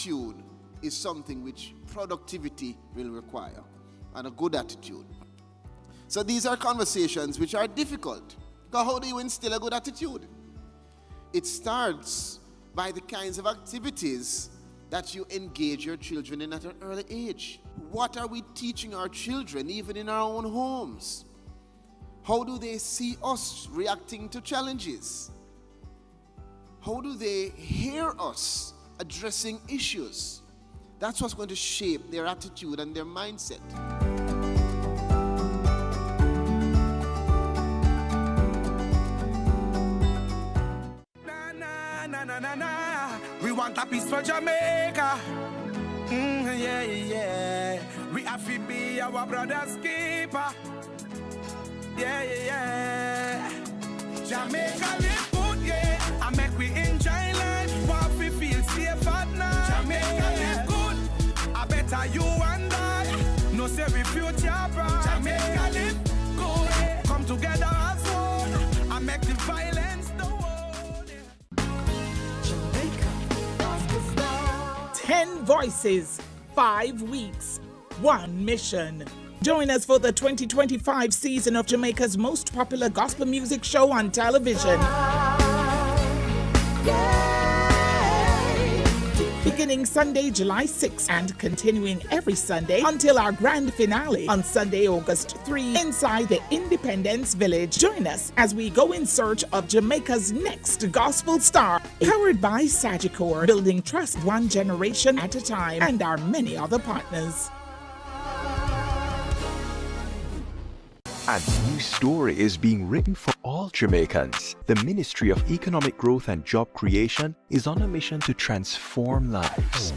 attitude is something which productivity will require, and a good attitude. So these are conversations which are difficult. Because how do you instill a good attitude? It starts by the kinds of activities that you engage your children in at an early age. What are we teaching our children even in our own homes? How do they see us reacting to challenges? How do they hear us addressing issues? That's what's going to shape their attitude and their mindset. We want a peace for Jamaica. Yeah. We have to be our brother's keeper. Yeah. Jamaica live good, yeah. I make we enjoy life. Want we feel safe at night. Jamaica live good. I better you and I. No say we future bright. Jamaica live good. Come together as one. I make the violence the world. 10 voices, 5 weeks, 1 mission. Join us for the 2025 season of Jamaica's most popular gospel music show on television. Beginning Sunday, July 6th and continuing every Sunday until our grand finale on Sunday, August 3 inside the Independence Village. Join us as we go in search of Jamaica's next gospel star. Powered by Sagicor, building trust one generation at a time, and our many other partners. A new story is being written for all Jamaicans. The Ministry of Economic Growth and Job Creation is on a mission to transform lives.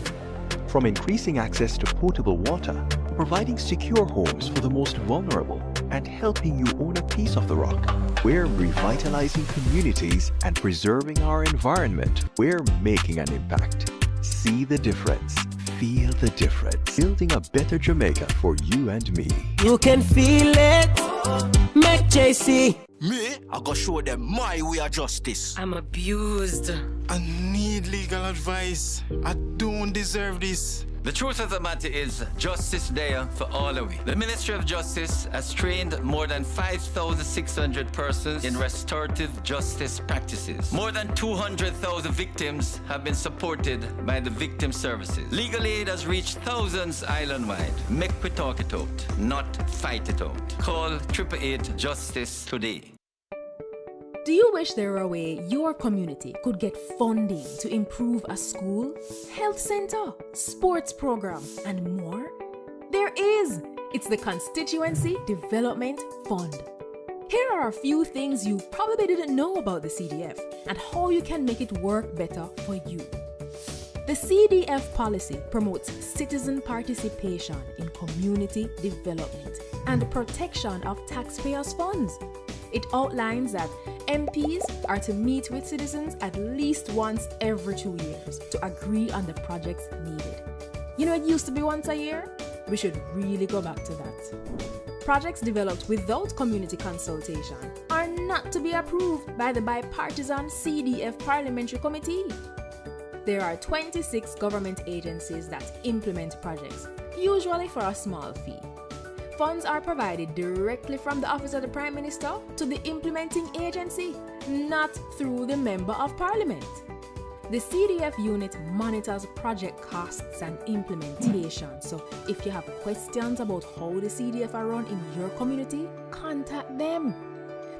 From increasing access to potable water, providing secure homes for the most vulnerable, and helping you own a piece of the rock, we're revitalizing communities and preserving our environment. We're making an impact. See the difference. Feel the difference. Building a better Jamaica for you and me. You can feel it. Make JC. Me, I go show them my way of justice. I'm abused. I need legal advice. I don't deserve this. The truth of the matter is, justice there for all of we. The Ministry of Justice has trained more than 5,600 persons in restorative justice practices. More than 200,000 victims have been supported by the victim services. Legal aid has reached thousands island-wide. Make we talk it out, not fight it out. Call 888 Justice today. Do you wish there were a way your community could get funding to improve a school, health center, sports program, and more? There is! It's the Constituency Development Fund. Here are a few things you probably didn't know about the CDF and how you can make it work better for you. The CDF policy promotes citizen participation in community development and protection of taxpayers' funds. It outlines that MPs are to meet with citizens at least once every 2 years to agree on the projects needed. You know, it used to be once a year? We should really go back to that. Projects developed without community consultation are not to be approved by the bipartisan CDF Parliamentary Committee. There are 26 government agencies that implement projects, usually for a small fee. Funds are provided directly from the Office of the Prime Minister to the implementing agency, not through the Member of Parliament. The CDF unit monitors project costs and implementation, so if you have questions about how the CDF are run in your community, contact them.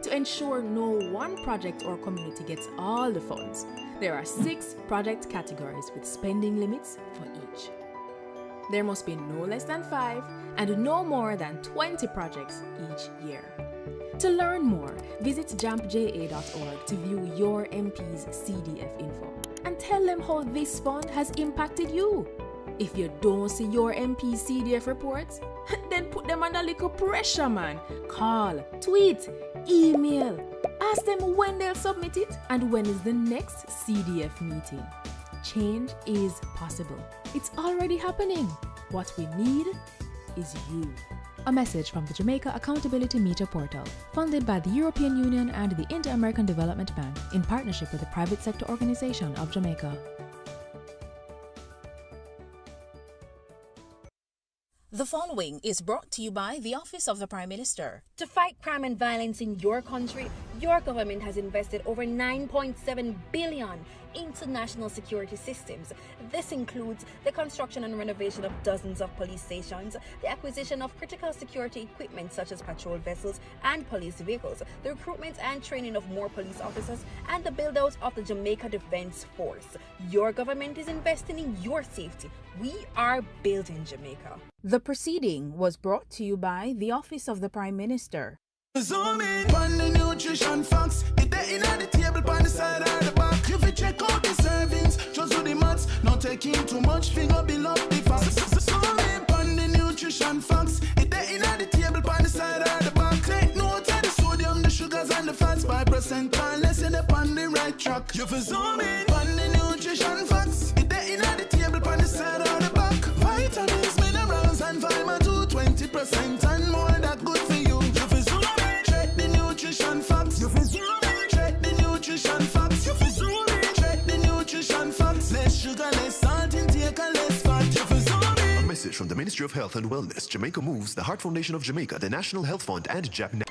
To ensure no one project or community gets all the funds, there are 6 project categories with spending limits for each. There must be no less than 5 and no more than 20 projects each year. To learn more, visit jampja.org to view your MP's CDF info and tell them how this fund has impacted you. If you don't see your MP's CDF reports, then put them under little pressure, man. Call, tweet, email. Ask them when they'll submit it and when is the next CDF meeting. Change is possible. It's already happening. What we need is you. A message from the Jamaica Accountability Meter Portal, funded by the European Union and the Inter-American Development Bank in partnership with the private sector organization of Jamaica. The following is brought to you by the Office of the Prime Minister. To fight crime and violence in your country, your government has invested over $9.7 billion into national security systems. This includes the construction and renovation of dozens of police stations, the acquisition of critical security equipment such as patrol vessels and police vehicles, the recruitment and training of more police officers, and the build-out of the Jamaica Defense Force. Your government is investing in your safety. We are building Jamaica. The proceeding was brought to you by the Office of the Prime Minister. Zoom in on the nutrition facts. It there in the table on the side or the back. You fi check out the servings, just do the maths. Not taking too much, finger below the facts. Zoom in on the nutrition facts. It there in the table on the side or the back. Take note of the sodium, the sugars and the fats. 5% or less in the on the right track. You fi zoom in on the nutrition facts. It there in the table on the side or the back. Vitamins, minerals and vitamin 2, 20% and more that good for you. You fi zoom in. Check the nutrition facts. You fi zoom in. Check the nutrition facts. You fi zoom in. Check the nutrition facts. Less sugar, less salt intake and less fat. You fi zoom in. A message from the Ministry of Health and Wellness, Jamaica Moves, the Heart Foundation of Jamaica, the National Health Fund, and Japan.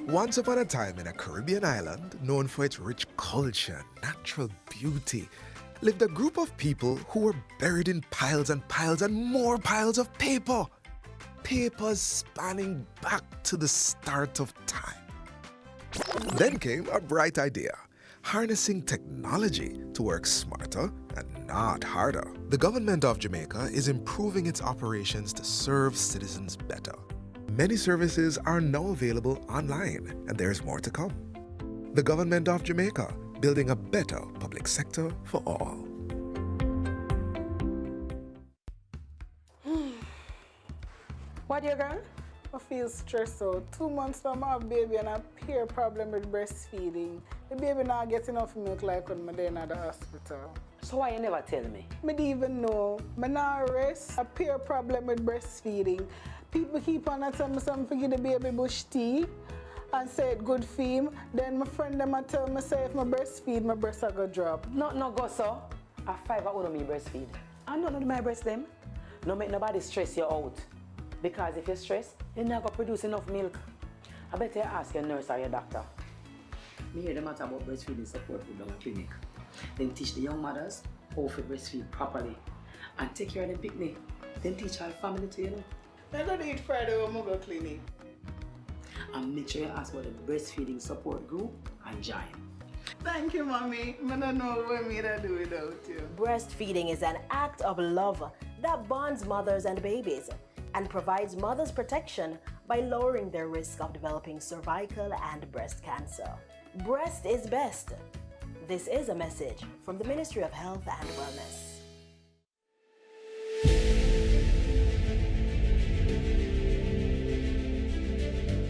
Once upon a time in a Caribbean island known for its rich culture, natural beauty, lived a group of people who were buried in piles and piles and more piles of paper. Papers spanning back to the start of time. Then came a bright idea, harnessing technology to work smarter and not harder. The government of Jamaica is improving its operations to serve citizens better. Many services are now available online, and there's more to come. The government of Jamaica, building a better public sector for all. What you girl? I feel stressed out. 2 months from my baby and a peer problem with breastfeeding. The baby not get enough milk like when I'm in at the hospital. So why you never tell me? I didn't even know. I not rest. A peer problem with breastfeeding. People keep on telling me something to give the baby bush tea and say it good for him. Then my friend them tell me say if I breastfeed, my breast are gonna drop. No go so. At 5 I wouldn't me breastfeed. I don't know my breast them. No make nobody stress you out. Because if you stress, you're not gonna produce enough milk. I better ask your nurse or your doctor. Me hear the matter about breastfeeding support with the clinic. Then teach the young mothers how to breastfeed properly. And take care of the picnic. Then teach our family to, you know. I'm going to eat Friday when I go clinic. And make sure you ask for the breastfeeding support group and join. Thank you, Mommy. I don't know what me to do without you. Breastfeeding is an act of love that bonds mothers and babies and provides mothers protection by lowering their risk of developing cervical and breast cancer. Breast is best. This is a message from the Ministry of Health and Wellness.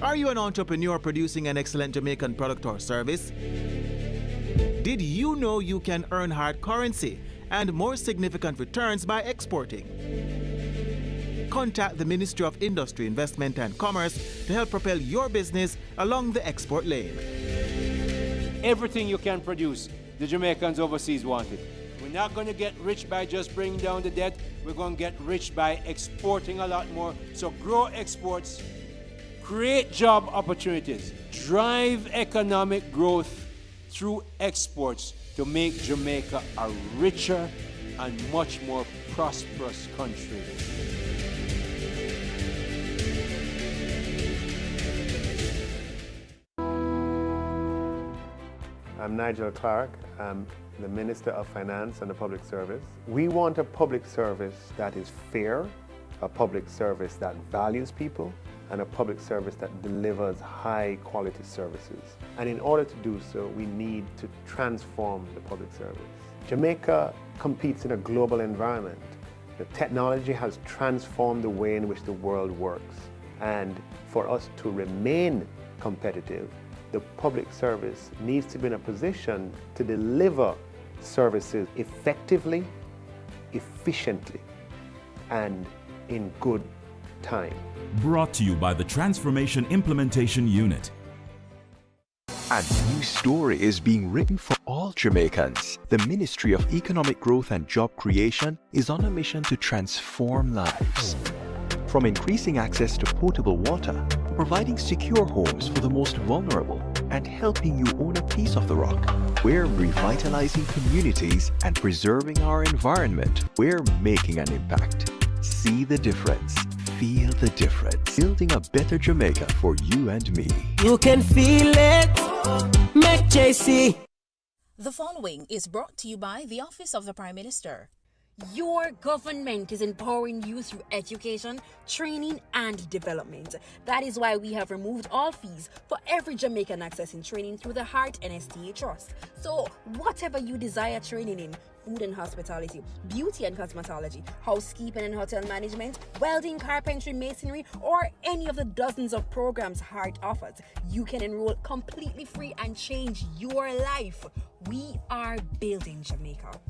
Are you an entrepreneur producing an excellent Jamaican product or service? Did you know you can earn hard currency and more significant returns by exporting? Contact the Ministry of Industry, Investment and Commerce to help propel your business along the export lane. Everything you can produce, the Jamaicans overseas want it. We're not going to get rich by just bringing down the debt. We're going to get rich by exporting a lot more. So grow exports, create job opportunities, drive economic growth through exports to make Jamaica a richer and much more prosperous country. I'm Nigel Clark. I'm the Minister of Finance and the Public Service. We want a public service that is fair, a public service that values people, and a public service that delivers high quality services. And in order to do so, we need to transform the public service. Jamaica competes in a global environment. The technology has transformed the way in which the world works. And for us to remain competitive, the public service needs to be in a position to deliver services effectively, efficiently, and in good time. Brought to you by the Transformation Implementation Unit. A new story is being written for all Jamaicans. The Ministry of Economic Growth and Job Creation is on a mission to transform lives. From increasing access to potable water, to providing secure homes for the most vulnerable, and helping you own a piece of the rock. We're revitalizing communities and preserving our environment. We're making an impact. See the difference. Feel the difference. Building a better Jamaica for you and me. You can feel it. Make JC. The following is brought to you by the Office of the Prime Minister. Your government is empowering you through education, training, and development. That is why we have removed all fees for every Jamaican accessing training through the Heart NSTA Trust. So, whatever you desire training in, food and hospitality, beauty and cosmetology, housekeeping and hotel management, welding, carpentry, masonry, or any of the dozens of programs Heart offers, you can enroll completely free and change your life. We are building Jamaica.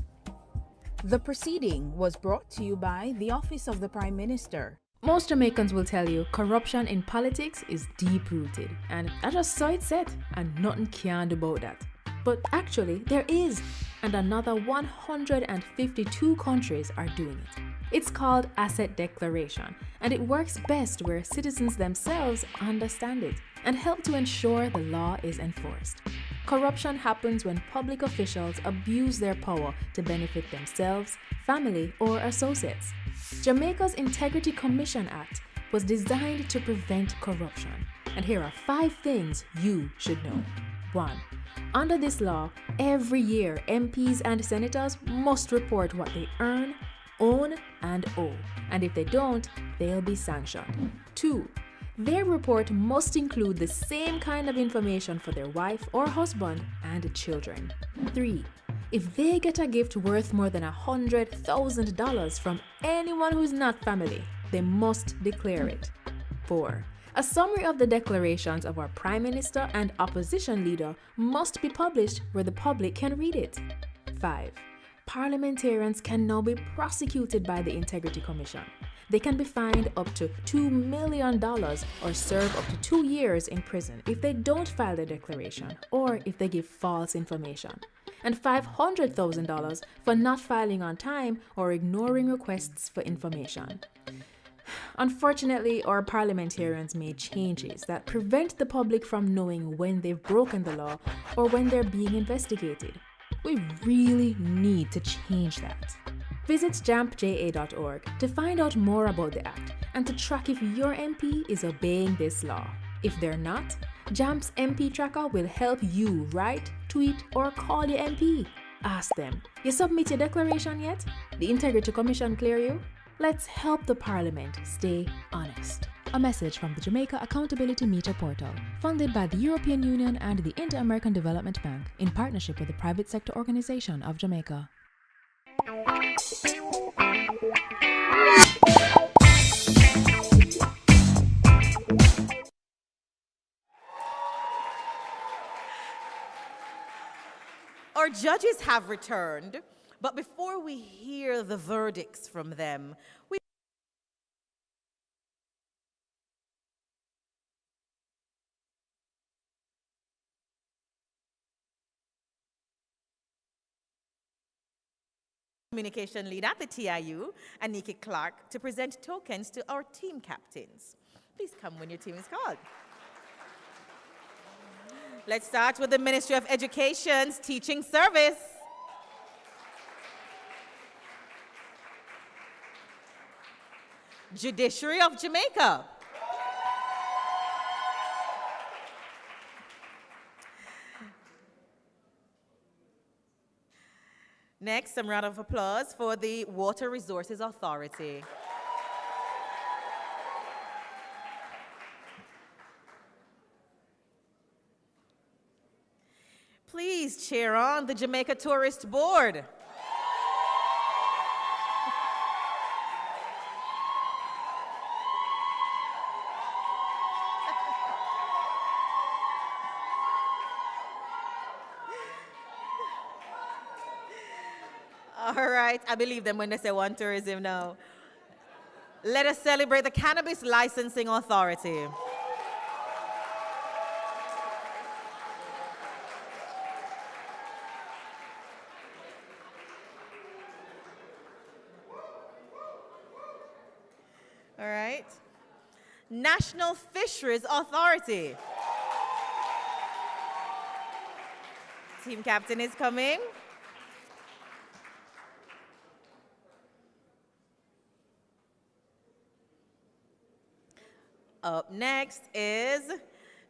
The proceeding was brought to you by the Office of the Prime Minister. Most Jamaicans will tell you corruption in politics is deep-rooted, and I just saw it said, and nothing can do about that. But actually, there is, and another 152 countries are doing it. It's called asset declaration, and it works best where citizens themselves understand it and help to ensure the law is enforced. Corruption happens when public officials abuse their power to benefit themselves, family, or associates. Jamaica's Integrity Commission Act was designed to prevent corruption, and here are 5 things you should know. 1. Under this law, every year MPs and senators must report what they earn, own, and owe, and if they don't, they'll be sanctioned. 2. Their report must include the same kind of information for their wife or husband and children. 3. If they get a gift worth more than $100,000 from anyone who's not family, they must declare it. 4. A summary of the declarations of our Prime Minister and opposition leader must be published where the public can read it. 5. Parliamentarians can now be prosecuted by the Integrity Commission. They can be fined up to $2 million or serve up to 2 years in prison if they don't file their declaration or if they give false information, and $500,000 for not filing on time or ignoring requests for information. Unfortunately, our parliamentarians made changes that prevent the public from knowing when they've broken the law or when they're being investigated. We really need to change that. Visit jampja.org to find out more about the Act and to track if your MP is obeying this law. If they're not, JAMP's MP Tracker will help you write, tweet, or call your MP. Ask them, you submit your declaration yet? The Integrity Commission clear you? Let's help the Parliament stay honest. A message from the Jamaica Accountability Meter Portal, funded by the European Union and the Inter-American Development Bank in partnership with the Private Sector Organization of Jamaica. Our judges have returned, but before we hear the verdicts from them, Communication Lead at the TIU, Aniki Clark, to present tokens to our team captains. Please come when your team is called. Let's start with the Ministry of Education's teaching service. Judiciary of Jamaica. Next, some round of applause for the Water Resources Authority. Please cheer on the Jamaica Tourist Board. All right, I believe them when they say one tourism now. Let us celebrate the Cannabis Licensing Authority. right. National Fisheries Authority. Team captain is coming. Up next is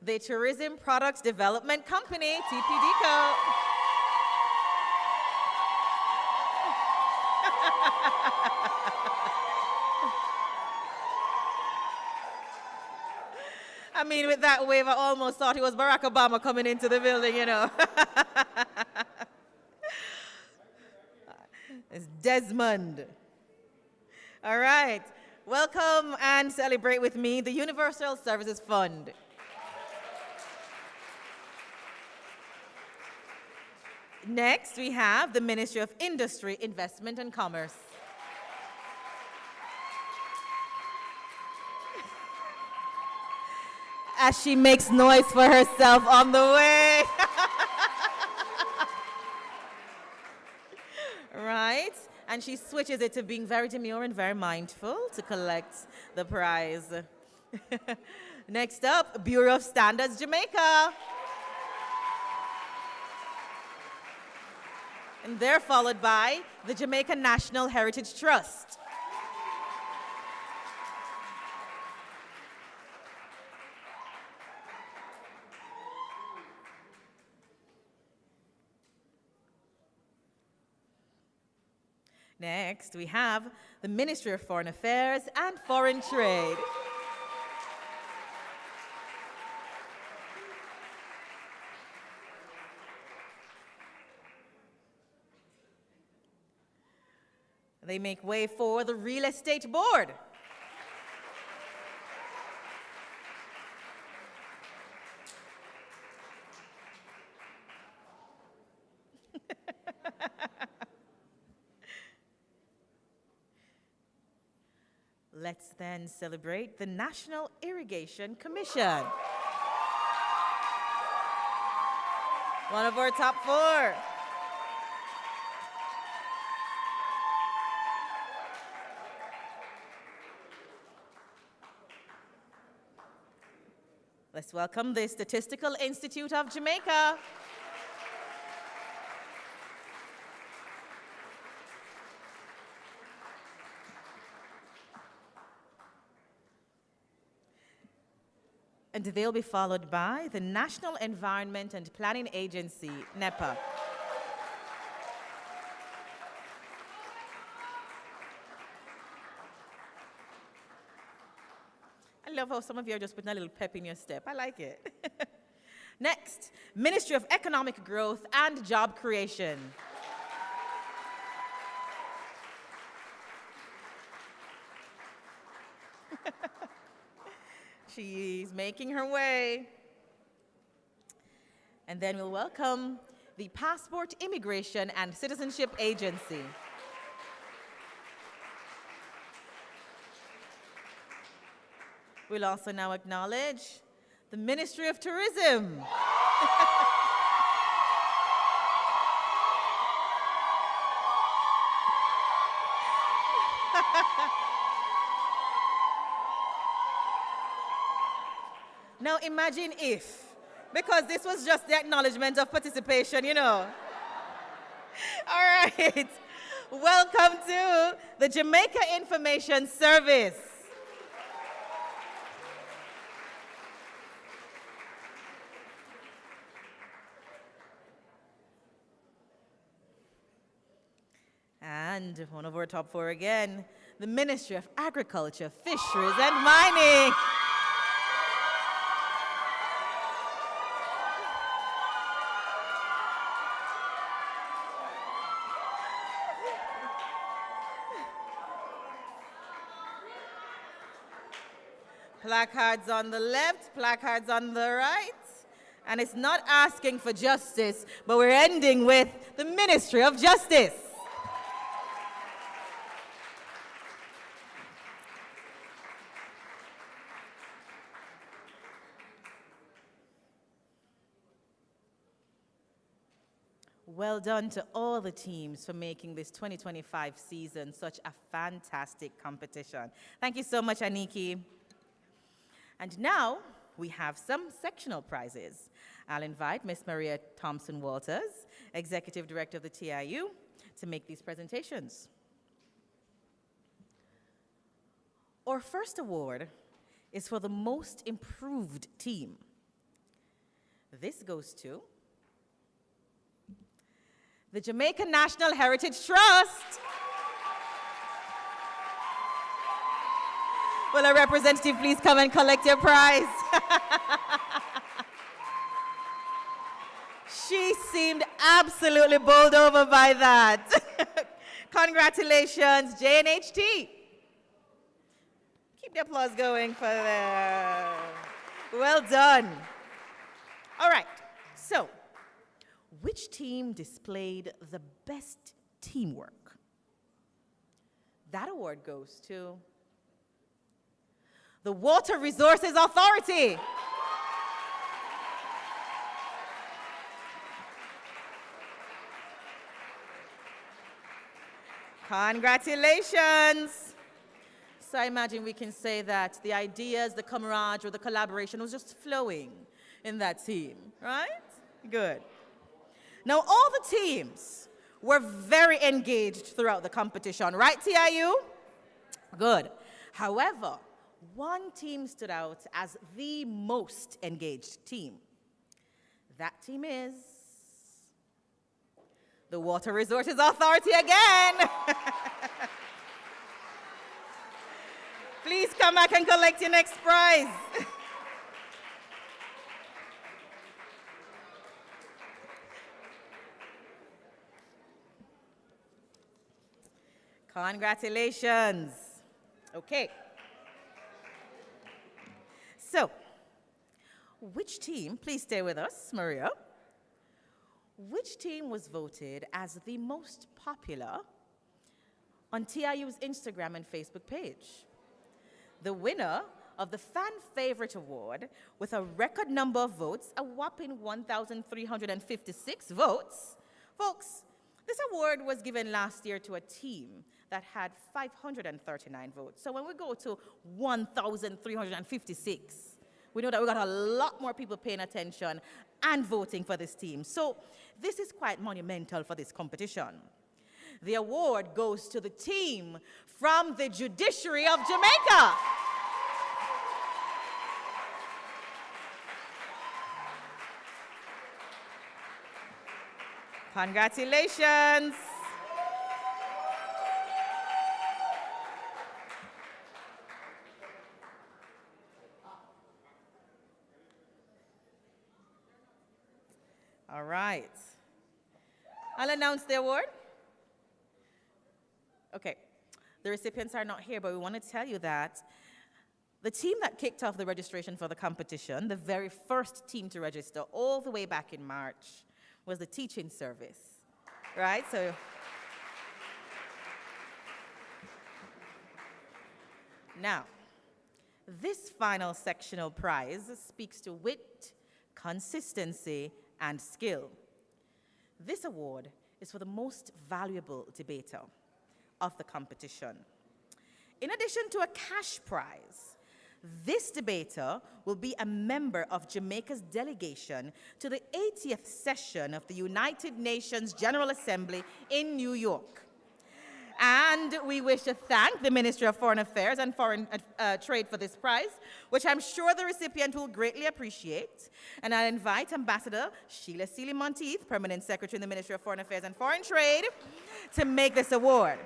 the Tourism Products Development Company, TPDCO. I mean, with that wave, I almost thought it was Barack Obama coming into the building, you know. It's Desmond. All right. Welcome and celebrate with me the Universal Services Fund. Next, we have the Ministry of Industry, Investment and Commerce. As she makes noise for herself on the way. Right? And she switches it to being very demure and very mindful to collect the prize. Next up, Bureau of Standards, Jamaica. And they're followed by the Jamaica National Heritage Trust. Next, we have the Ministry of Foreign Affairs and Foreign Trade. They make way for the Real Estate Board. Let's then celebrate the National Irrigation Commission. One of our top four. Let's welcome the Statistical Institute of Jamaica. And they'll be followed by the National Environment and Planning Agency, NEPA. I love how some of you are just putting a little pep in your step. I like it. Next, Ministry of Economic Growth and Job Creation. She's making her way. And then we'll welcome the Passport, Immigration, and Citizenship Agency. We'll also now acknowledge the Ministry of Tourism. Now imagine if, because this was just the acknowledgement of participation, you know. All right. Welcome to the Jamaica Information Service. And one of our top four again, the Ministry of Agriculture, Fisheries, and Mining. Placards on the left, placards on the right. And it's not asking for justice, but we're ending with the Ministry of Justice. Well done to all the teams for making this 2025 season such a fantastic competition. Thank you so much, Aniki. And now we have some sectional prizes. I'll invite Miss Maria Thompson-Walters, Executive Director of the TIU, to make these presentations. Our first award is for the most improved team. This goes to the Jamaica National Heritage Trust. Will a representative please come and collect your prize? She seemed absolutely bowled over by that. Congratulations, JNHT. Keep the applause going for them. Well done. All right, so which team displayed the best teamwork? That award goes to the Water Resources Authority. Congratulations. So I imagine we can say that the ideas, the camaraderie, the collaboration was just flowing in that team, right? Good. Now, all the teams were very engaged throughout the competition, right, TIU? Good. However, one team stood out as the most engaged team. That team is the Water Resources Authority again. Please come back and collect your next prize. Congratulations. Okay. So, which team, please stay with us, Maria. Which team was voted as the most popular on TIU's Instagram and Facebook page? The winner of the Fan Favorite Award with a record number of votes, a whopping 1,356 votes. Folks, this award was given last year to a team that had 539 votes. So when we go to 1,356, we know that we got a lot more people paying attention and voting for this team. So this is quite monumental for this competition. The award goes to the team from the Judiciary of Jamaica. Congratulations. All right. I'll announce the award. Okay. The recipients are not here, but we want to tell you that the team that kicked off the registration for the competition, the very first team to register all the way back in March, was the teaching service, right? So, now, this final sectional prize speaks to wit, consistency, and skill. This award is for the most valuable debater of the competition. In addition to a cash prize, this debater will be a member of Jamaica's delegation to the 80th session of the United Nations General Assembly in New York. And we wish to thank the Ministry of Foreign Affairs and Foreign Trade for this prize, which I'm sure the recipient will greatly appreciate. And I invite Ambassador Sheila Sealy-Monteith, Permanent Secretary in the Ministry of Foreign Affairs and Foreign Trade, to make this award.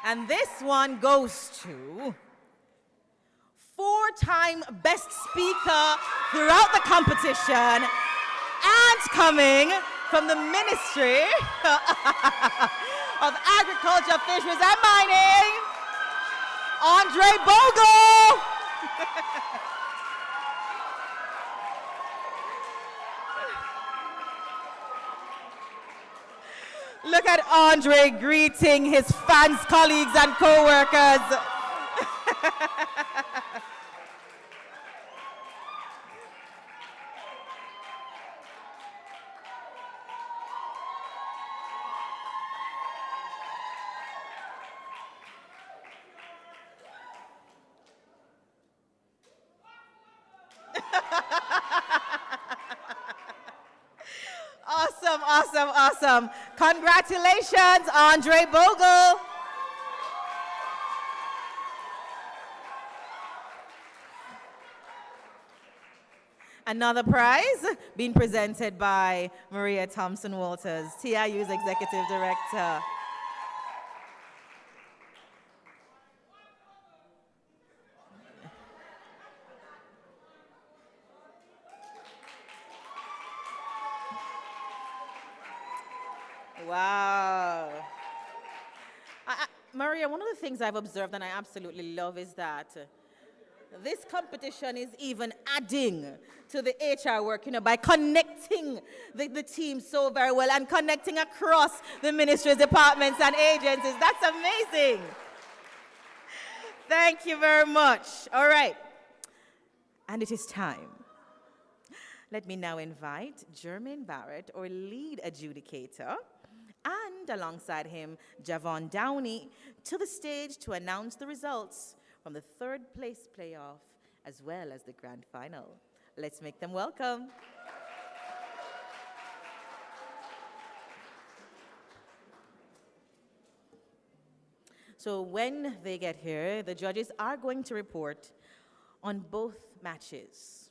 And this one goes to four-time Best Speaker throughout the competition, and coming from the Ministry of Agriculture, Fisheries, and Mining, Andre Bogle. Look at Andre greeting his fans, colleagues, and co-workers. Awesome, awesome, awesome. Congratulations, Andre Bogle. Another prize being presented by Maria Thompson Walters, TIU's Executive Director. Wow. Maria, one of the things I've observed and I absolutely love is that this competition is even adding to the HR work, by connecting the team so very well and connecting across the ministries, departments, and agencies. That's amazing. Thank you very much. All right. And it is time. Let me now invite Jermaine Barrett, our lead adjudicator, and alongside him, Javon Downey, to the stage to announce the results from the third place playoff as well as the grand final. Let's make them welcome. So when they get here, the judges are going to report on both matches.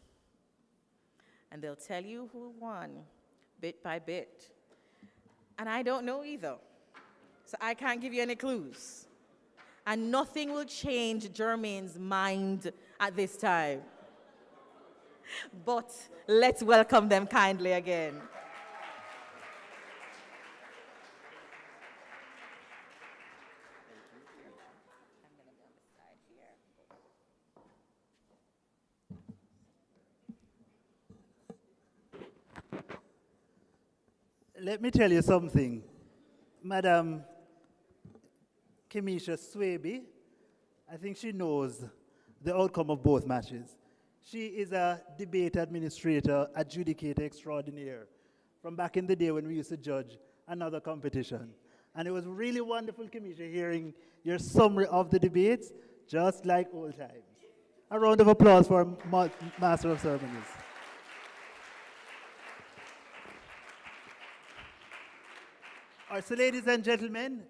And they'll tell you who won bit by bit. And I don't know either. So I can't give you any clues. And nothing will change Jermaine's mind at this time. But let's welcome them kindly again. Let me tell you something. Madam Kemisha Swaby, I think she knows the outcome of both matches. She is a debate administrator, adjudicator extraordinaire from back in the day when we used to judge another competition. And it was really wonderful, Kemisha, hearing your summary of the debates, just like old times. A round of applause for Master of Ceremonies. All right, so ladies and gentlemen,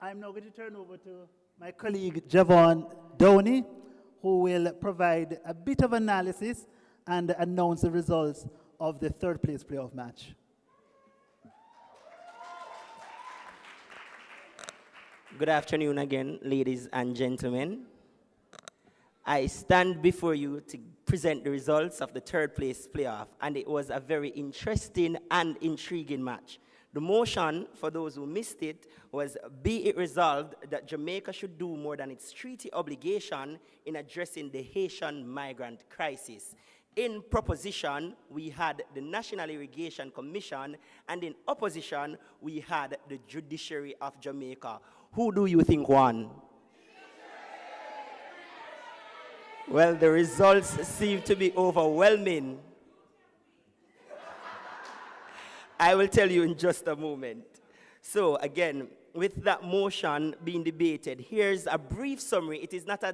I'm now going to turn over to my colleague Javon Downey, who will provide a bit of analysis and announce the results of the third place playoff match. Good afternoon again, ladies and gentlemen. I stand before you to present the results of the third place playoff, and it was a very interesting and intriguing match. The motion, for those who missed it, was be it resolved that Jamaica should do more than its treaty obligation in addressing the Haitian migrant crisis. In proposition, we had the National Irrigation Commission, and in opposition, we had the Judiciary of Jamaica. Who do you think won? Well, the results seem to be overwhelming. I will tell you in just a moment. So again, with that motion being debated, here's a brief summary. It is not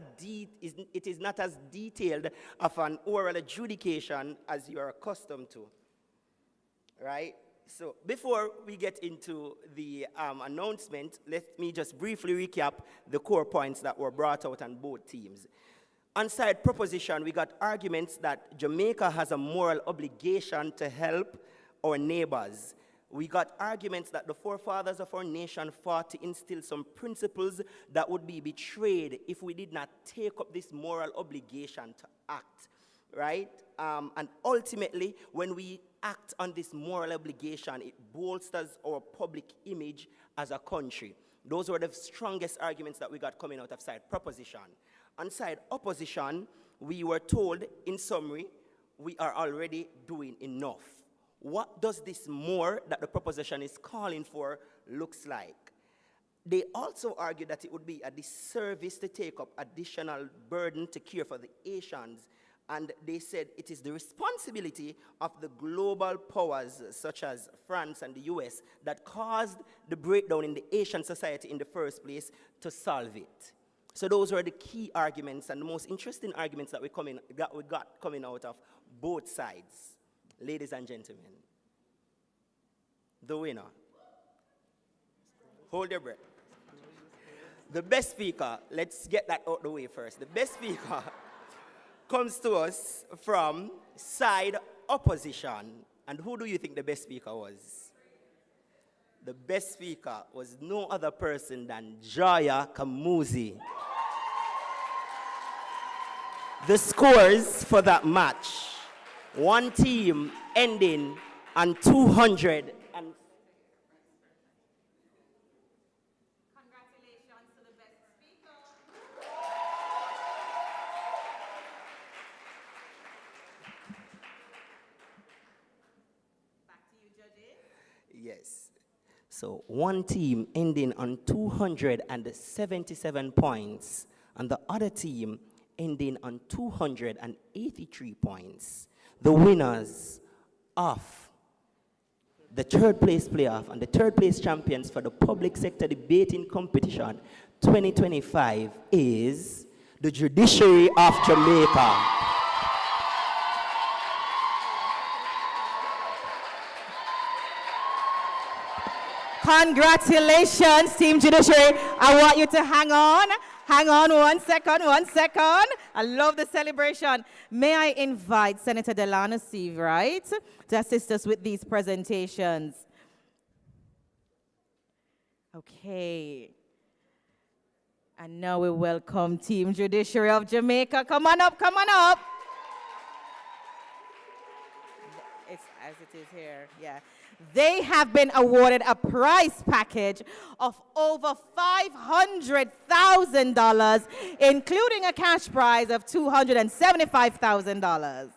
as detailed of an oral adjudication as you are accustomed to, right? So before we get into the announcement, let me just briefly recap the core points that were brought out on both teams. On side proposition, we got arguments that Jamaica has a moral obligation to help our neighbors. We got arguments that the forefathers of our nation fought to instill some principles that would be betrayed if we did not take up this moral obligation to act, right? And ultimately, when we act on this moral obligation, it bolsters our public image as a country. Those were the strongest arguments that we got coming out of side proposition. On side opposition, we were told, in summary, we are already doing enough. What does this more that the proposition is calling for looks like? They also argued that it would be a disservice to take up additional burden to care for the Asians, and they said it is the responsibility of the global powers such as France and the US that caused the breakdown in the Asian society in the first place to solve it. So those were the key arguments and the most interesting arguments that we got coming out of both sides. Ladies and gentlemen, the winner. Hold your breath. The best speaker, let's get that out the way first. The best speaker comes to us from side opposition. And who do you think the best speaker was? The best speaker was no other person than Joya Kamuzi. The scores for that match, one team ending on 200 and yes. So one team ending on 277 points, and the other team ending on 283 points. The winners of the third place playoff and the third place champions for the public sector debating competition 2025 is the Judiciary of Jamaica. Congratulations, Team Judiciary. I want you to hang on. Hang on 1 second, 1 second. I love the celebration. May I invite Senator Delano Seavright to assist us with these presentations. Okay. And now we welcome Team Judiciary of Jamaica. Come on up, come on up. It's as it is here, yeah. They have been awarded a prize package of over $500,000, including a cash prize of $275,000.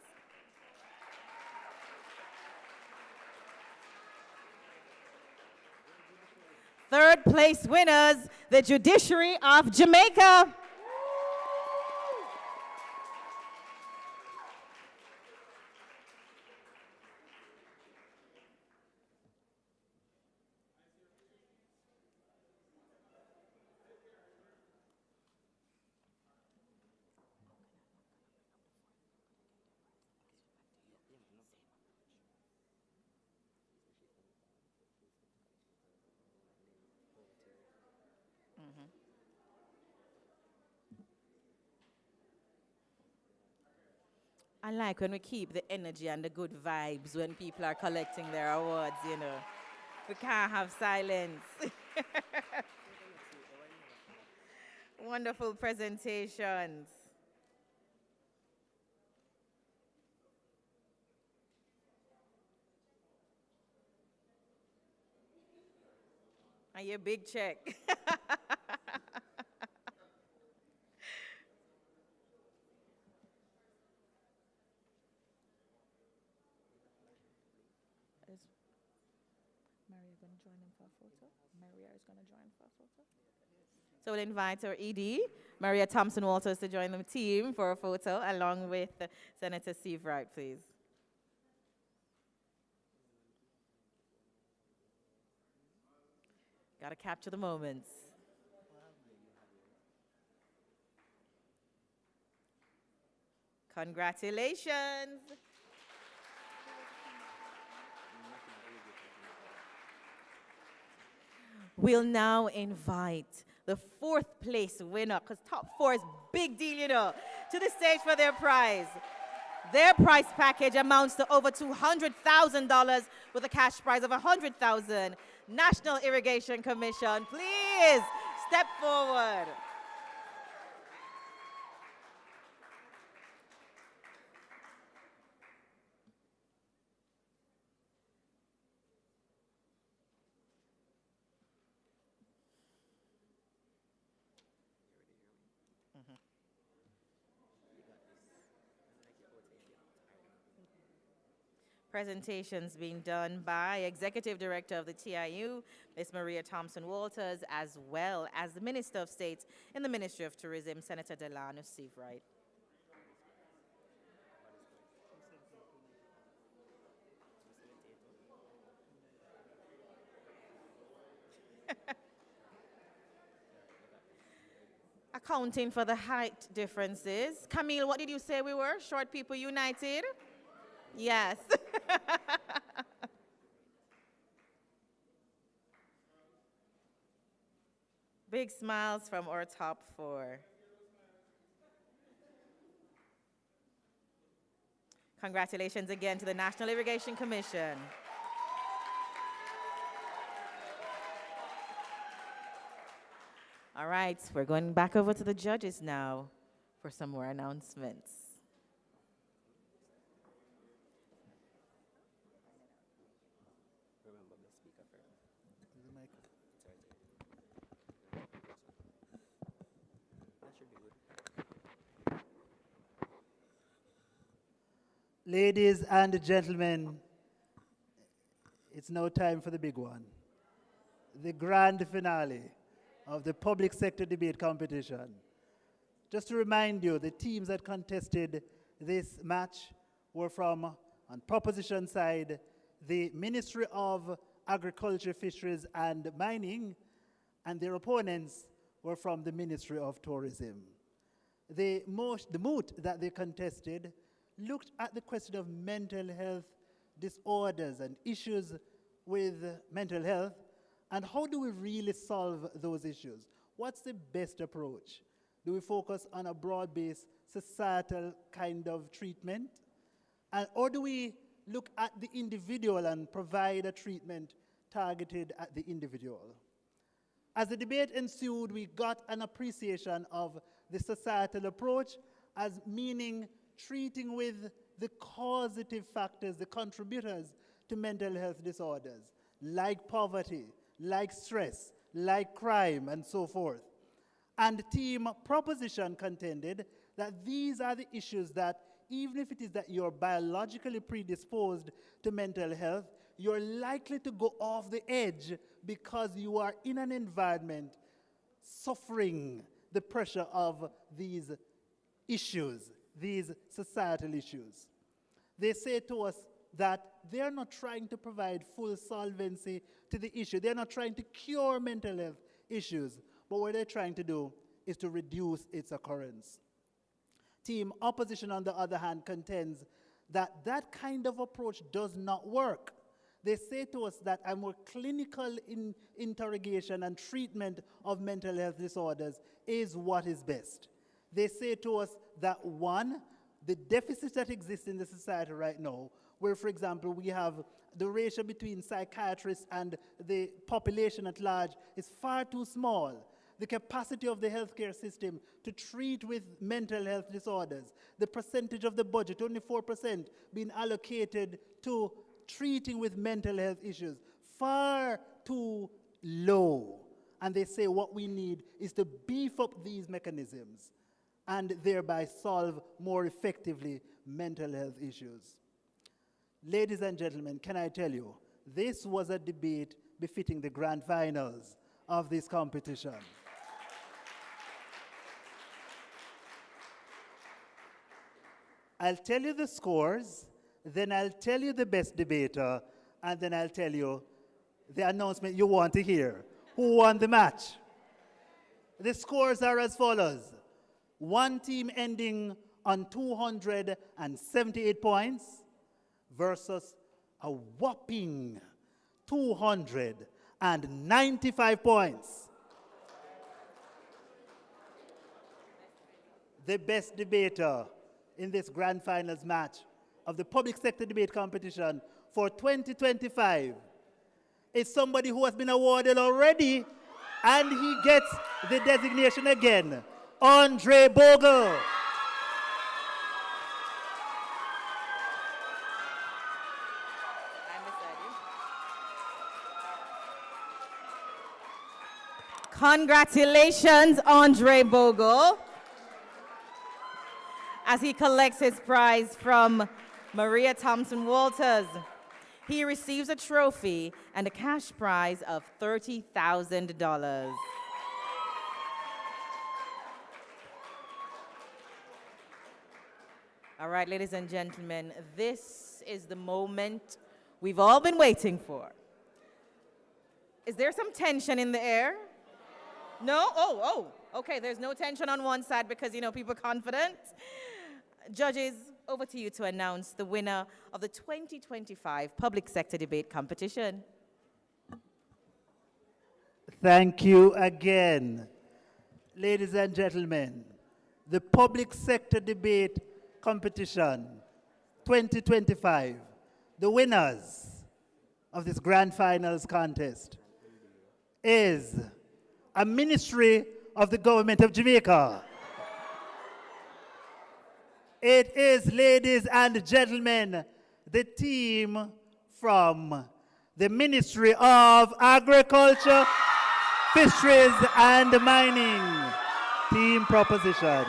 Third place winners, the Judiciary of Jamaica. I like when we keep the energy and the good vibes when people are collecting their awards, you know. We can't have silence. Wonderful presentations. And your big check. So we'll invite our ED, Maria Thompson-Walters, to join the team for a photo, along with Senator Seavright, please. Got to capture the moments. Congratulations. We'll now invite the fourth place winner, because top four is big deal, you know, to the stage for their prize. Their prize package amounts to over $200,000 with a cash prize of $100,000. National Irrigation Commission, please step forward. Presentations being done by Executive Director of the TIU, Ms. Maria Thompson-Walters, as well as the Minister of State in the Ministry of Tourism, Senator Delano Seavright. Accounting for the height differences. Camille, what did you say we were? Short People United? Yes. Big smiles from our top four. Congratulations again to the National Irrigation Commission. All right, we're going back over to the judges now for some more announcements. Ladies and gentlemen, it's now time for the big one. The grand finale of the public sector debate competition. Just to remind you, the teams that contested this match were from, on proposition side, the Ministry of Agriculture, Fisheries and Mining, and their opponents were from the Ministry of Tourism. The moot that they contested looked at the question of mental health disorders and issues with mental health, and how do we really solve those issues? What's the best approach? Do we focus on a broad-based societal kind of treatment? Or do we look at the individual and provide a treatment targeted at the individual? As the debate ensued, we got an appreciation of the societal approach as meaning treating with the causative factors, the contributors to mental health disorders, like poverty, like stress, like crime, and so forth. And team proposition contended that these are the issues that, even if it is that you're biologically predisposed to mental health, you're likely to go off the edge because you are in an environment suffering the pressure of these issues, these societal issues. They say to us that they're not trying to provide full solvency to the issue. They're not trying to cure mental health issues, but what they're trying to do is to reduce its occurrence. Team opposition, on the other hand, contends that that kind of approach does not work. They say to us that a more clinical interrogation and treatment of mental health disorders is what is best. They say to us that, one, the deficits that exist in the society right now, where, for example, we have the ratio between psychiatrists and the population at large is far too small. The capacity of the healthcare system to treat with mental health disorders, the percentage of the budget, only 4% being allocated to treating with mental health issues, far too low. And they say what we need is to beef up these mechanisms and thereby solve more effectively mental health issues. Ladies and gentlemen, can I tell you, this was a debate befitting the grand finals of this competition. I'll tell you the scores, then I'll tell you the best debater, and then I'll tell you the announcement you want to hear. Who won the match? The scores are as follows. One team ending on 278 points versus a whopping 295 points. The best debater in this grand finals match of the public sector debate competition for 2025 is somebody who has been awarded already, and he gets the designation again. Andre Bogle. Congratulations, Andre Bogle, as he collects his prize from Maria Thompson Walters. He receives a trophy and a cash prize of $30,000. All right, ladies and gentlemen, this is the moment we've all been waiting for. Is there some tension in the air? No? Oh, okay, there's no tension on one side because, people are confident. Judges, over to you to announce the winner of the 2025 Public Sector Debate Competition. Thank you again. Ladies and gentlemen, the Public Sector Debate Competition 2025, the winners of this grand finals contest is a ministry of the government of Jamaica. It is, ladies and gentlemen, the team from the Ministry of Agriculture, Fisheries and Mining. Team proposition.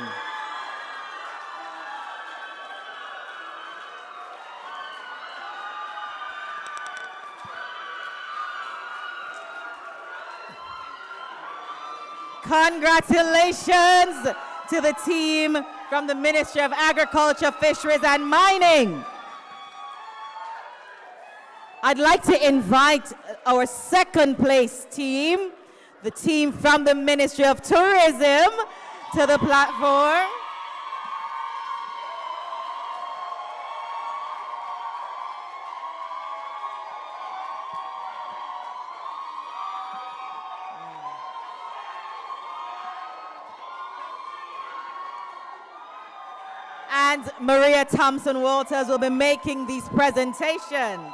Congratulations to the team from the Ministry of Agriculture, Fisheries and Mining. I'd like to invite our second place team, the team from the Ministry of Tourism, to the platform. And Maria Thompson Walters will be making these presentations.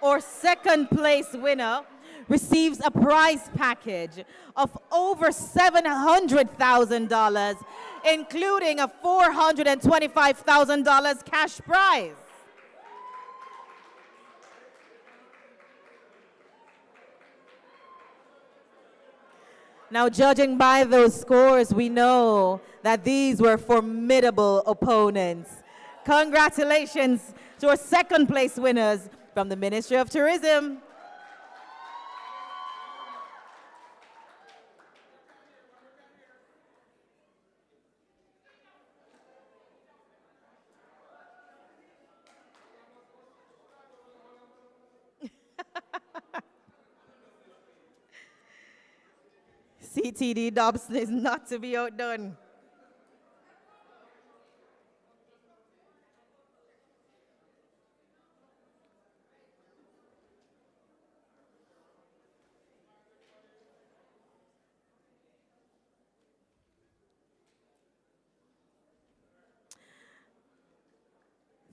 Our second place winner receives a prize package of over $700,000, including a $425,000 cash prize. Now, judging by those scores, we know that these were formidable opponents. Congratulations to our second place winners from the Ministry of Tourism. CTD Dobson is not to be outdone.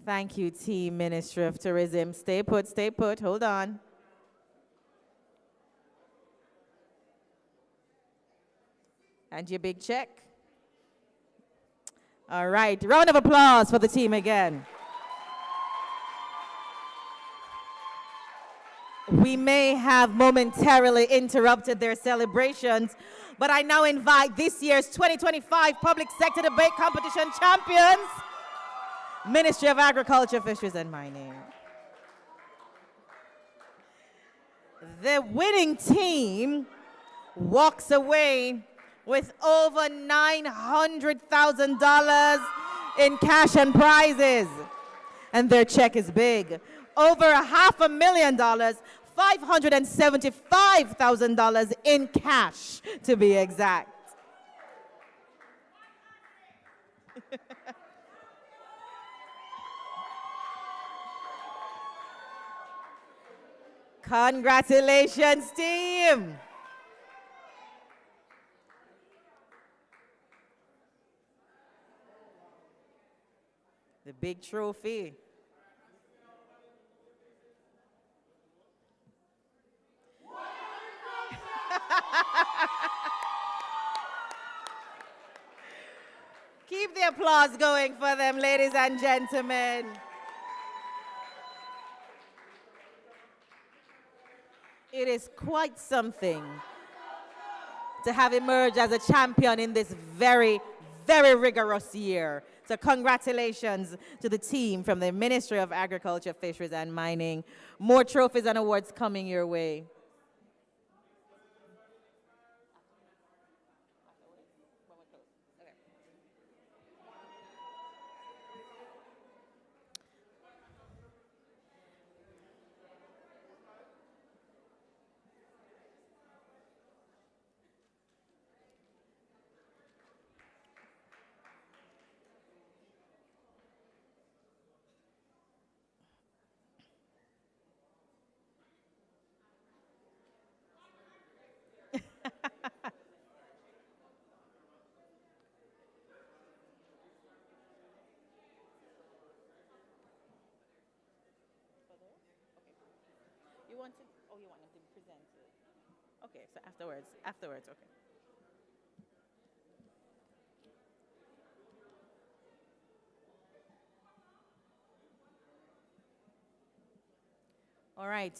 Thank you, Team Ministry of Tourism. Stay put, hold on. And your big check. All right, round of applause for the team again. We may have momentarily interrupted their celebrations, but I now invite this year's 2025 Public Sector Debate Competition champions, Ministry of Agriculture, Fisheries and Mining. The winning team walks away with over $900,000 in cash and prizes. And their check is big. Over $500,000, $575,000 in cash, to be exact. Congratulations, team. The big trophy. Keep the applause going for them, ladies and gentlemen. It is quite something to have emerged as a champion in this very, very rigorous year. So congratulations to the team from the Ministry of Agriculture, Fisheries and Mining. More trophies and awards coming your way. You want to, oh, you want them to present it? Okay, so afterwards, okay. All right.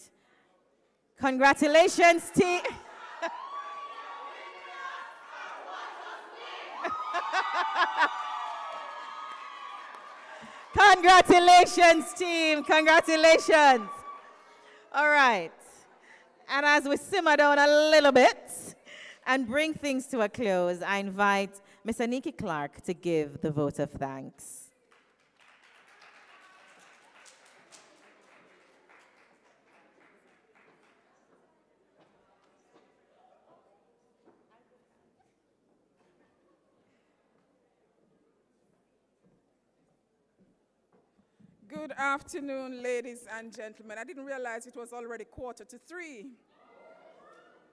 Congratulations, team. Congratulations, team. Congratulations. All right. And as we simmer down a little bit and bring things to a close, I invite Ms. Aniki Clark to give the vote of thanks. Good afternoon, ladies and gentlemen. I didn't realize it was already 2:45.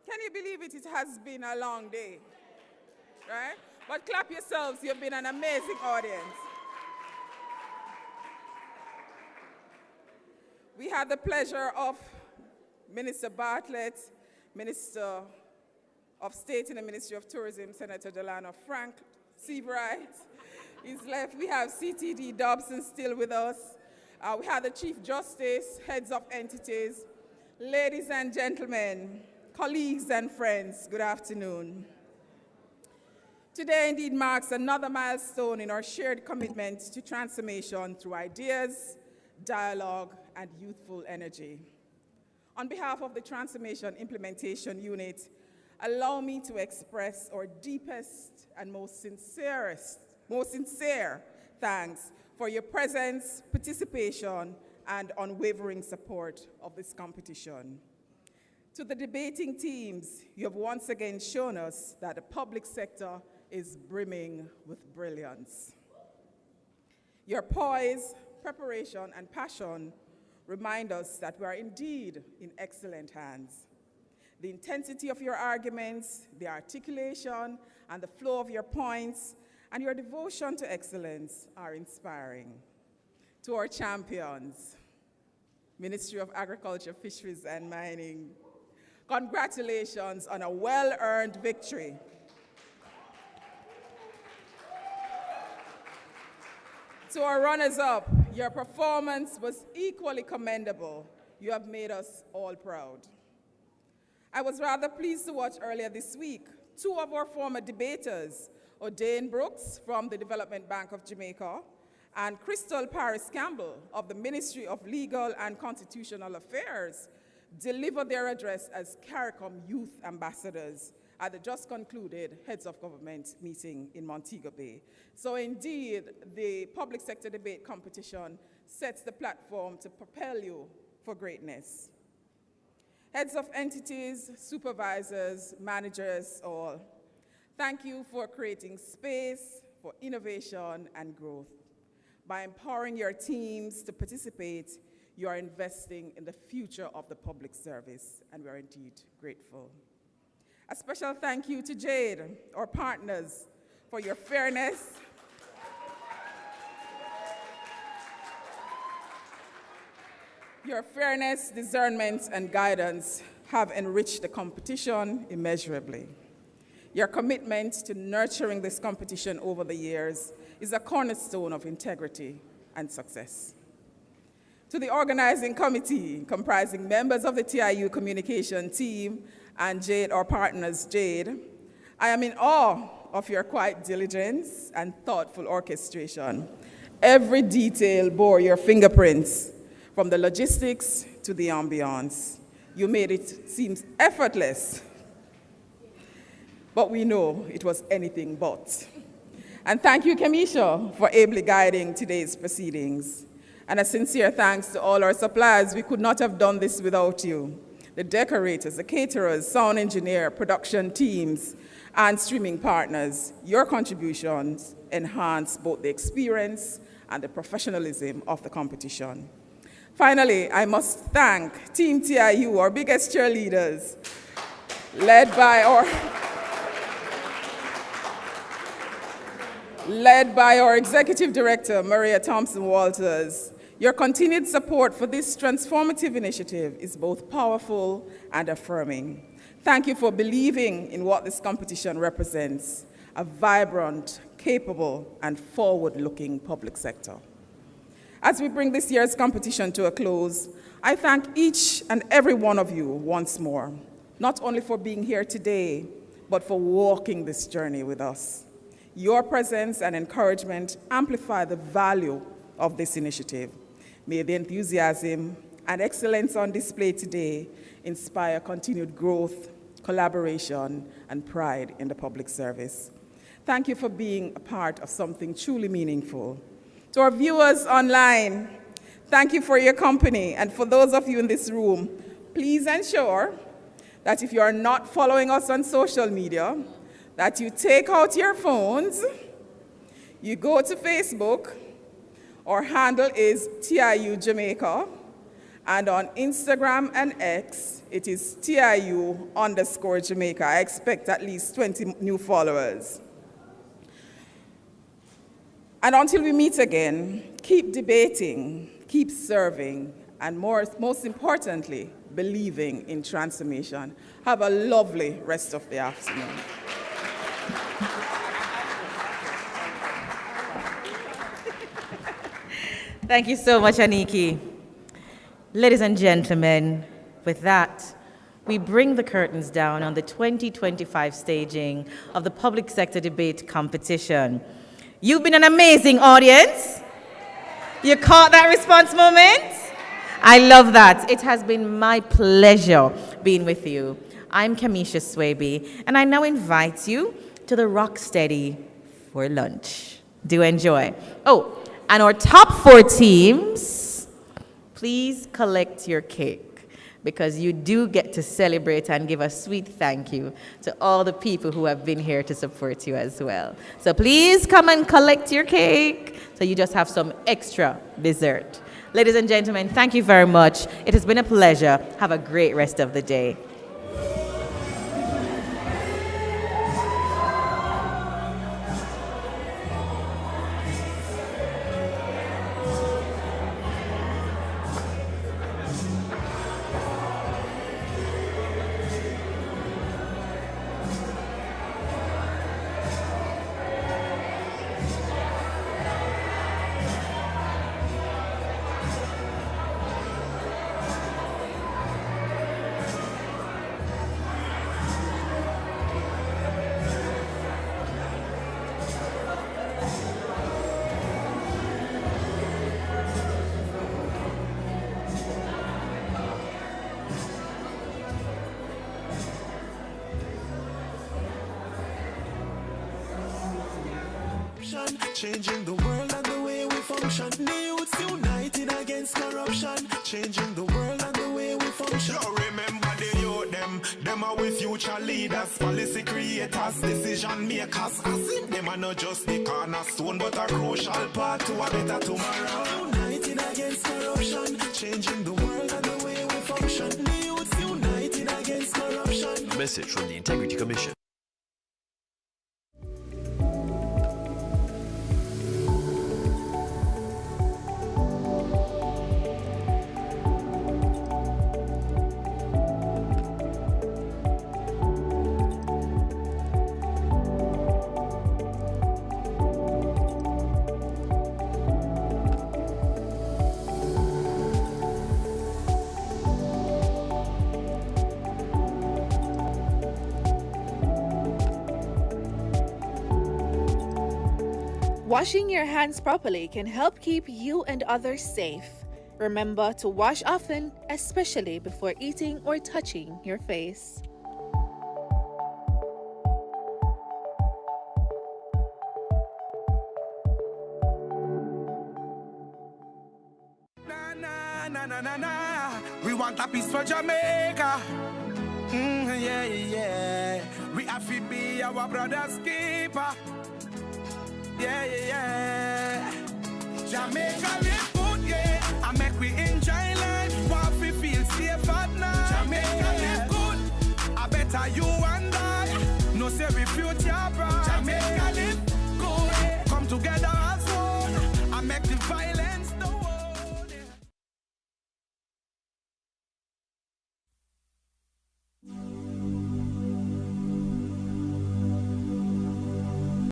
Can you believe it? It has been a long day, right? But clap yourselves, you've been an amazing audience. We had the pleasure of Minister Bartlett, Minister of State in the Ministry of Tourism, Senator Delano Frank Seabright. He's left. We have CTD Dobson still with us. We have the Chief Justice, heads of entities. Ladies and gentlemen, colleagues and friends, good afternoon. Today indeed marks another milestone in our shared commitment to transformation through ideas, dialogue, and youthful energy. On behalf of the Transformation Implementation Unit, allow me to express our deepest and most sincere thanks for your presence, participation, and unwavering support of this competition. To the debating teams, you have once again shown us that the public sector is brimming with brilliance. Your poise, preparation, and passion remind us that we are indeed in excellent hands. The intensity of your arguments, the articulation, and the flow of your points, and your devotion to excellence are inspiring. To our champions, Ministry of Agriculture, Fisheries, and Mining, congratulations on a well-earned victory. To our runners-up, your performance was equally commendable. You have made us all proud. I was rather pleased to watch earlier this week 2 of our former debaters, O'Dane Brooks from the Development Bank of Jamaica and Crystal Paris Campbell of the Ministry of Legal and Constitutional Affairs, deliver their address as CARICOM Youth Ambassadors at the just concluded Heads of Government meeting in Montego Bay. So indeed, the public sector debate competition sets the platform to propel you for greatness. Heads of entities, supervisors, managers, all, thank you for creating space for innovation and growth. By empowering your teams to participate, you are investing in the future of the public service, and we are indeed grateful. A special thank you to Jade, our partners, for your fairness, discernment, and guidance have enriched the competition immeasurably. Your commitment to nurturing this competition over the years is a cornerstone of integrity and success. To the organizing committee, comprising members of the TIU communication team and Jade, our partners, Jade, I am in awe of your quiet diligence and thoughtful orchestration. Every detail bore your fingerprints, from the logistics to the ambiance. You made it seem effortless, but we know it was anything but. And thank you, Kamisha, for ably guiding today's proceedings. And a sincere thanks to all our suppliers. We could not have done this without you. The decorators, the caterers, sound engineer, production teams, and streaming partners. Your contributions enhance both the experience and the professionalism of the competition. Finally, I must thank Team TIU, our biggest cheerleaders, led by our Executive Director, Maria Thompson Walters. Your continued support for this transformative initiative is both powerful and affirming. Thank you for believing in what this competition represents, a vibrant, capable, and forward-looking public sector. As we bring this year's competition to a close, I thank each and every one of you once more, not only for being here today, but for walking this journey with us. Your presence and encouragement amplify the value of this initiative. May the enthusiasm and excellence on display today inspire continued growth, collaboration, and pride in the public service. Thank you for being a part of something truly meaningful. To our viewers online, thank you for your company. And for those of you in this room, please ensure that if you are not following us on social media, that you take out your phones, you go to Facebook. Our handle is TIU Jamaica, and on Instagram and X, it is TIU_Jamaica. I expect at least 20 new followers. And until we meet again, keep debating, keep serving, and most importantly, believing in transformation. Have a lovely rest of the afternoon. Thank you so much, Aniki. Ladies and gentlemen, with that, we bring the curtains down on the 2025 staging of the Public Sector Debate Competition. You've been an amazing audience. You caught that response moment? I love that. It has been my pleasure being with you. I'm Kamisha Swaby, and I now invite you to the Rocksteady for lunch. Do enjoy. Oh, and our top 4 teams, please collect your cake, because you do get to celebrate and give a sweet thank you to all the people who have been here to support you as well. So please come and collect your cake so you just have some extra dessert. Ladies and gentlemen, thank you very much. It has been a pleasure. Have a great rest of the day. Changing the world and the way we function. The youths united against corruption. Changing the world and the way we function. You remember the youth, them are with future leaders, policy creators, decision makers. As if them are not just the cornerstone, but a crucial part to a better tomorrow. United against corruption. Changing the world and the way we function. The youths united against corruption. A message from the Integrity Commission. Washing your hands properly can help keep you and others safe. Remember to wash often, especially before eating or touching your face. We want a peace for Jamaica. Yeah, yeah. We have to be our brother's keeper. Yeah, yeah, yeah. Jamaica live good, yeah. I make we enjoy life. Want we feel safe at night. Jamaica live good. I better you and I. No say we future bright. Jamaica live good. Come together as one. I make the violence.